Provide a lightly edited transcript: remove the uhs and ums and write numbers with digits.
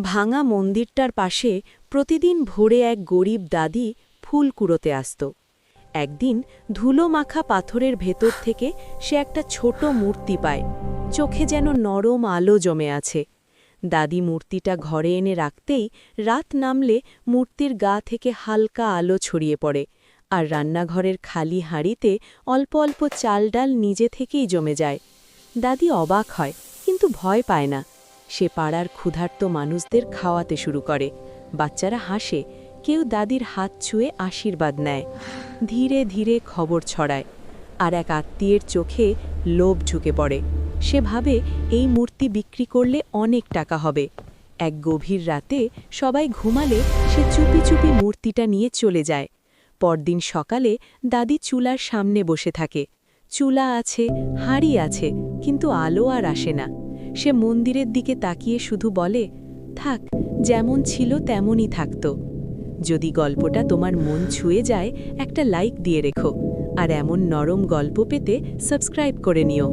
ভাঙা মন্দিরটার পাশে প্রতিদিন ভোরে এক গরিব দাদি ফুল কুড়োতে আসত। একদিন ধুলো মাখা পাথরের ভেতর থেকে সে একটা ছোট মূর্তি পায়, চোখে যেন নরম আলো জমে আছে। দাদি মূর্তিটা ঘরে এনে রাখতেই রাত নামলে মূর্তির গা থেকে হালকা আলো ছড়িয়ে পড়ে, আর রান্নাঘরের খালি হাঁড়িতে অল্প অল্প চাল ডাল নিজে থেকেই জমে যায়। দাদি অবাক হয়, কিন্তু ভয় পায় না। সে পাড়ার ক্ষুধার্ত মানুষদের খাওয়াতে শুরু করে। বাচ্চারা হাসে, কেউ দাদির হাত ছুঁয়ে আশীর্বাদ নেয়। ধীরে ধীরে খবর ছড়ায়, আর এক আত্মীয়ের চোখে লোভ ঝুঁকে পড়ে। সে ভাবে এই মূর্তি বিক্রি করলে অনেক টাকা হবে। এক গভীর রাতে সবাই ঘুমালে সে চুপি চুপি মূর্তিটা নিয়ে চলে যায়। পরদিন সকালে দাদি চুলার সামনে বসে থাকে। চুলা আছে, হাঁড়ি আছে, কিন্তু আলো আর আসে না। সে মন্দিরের দিকে তাকিয়ে শুধু বলে, থাক, যেমন ছিল তেমনই থাকত। যদি গল্পটা তোমার মন ছুঁয়ে যায়, একটা লাইক দিয়ে রেখো, আর এমন নরম গল্প পেতে সাবস্ক্রাইব করে নিও।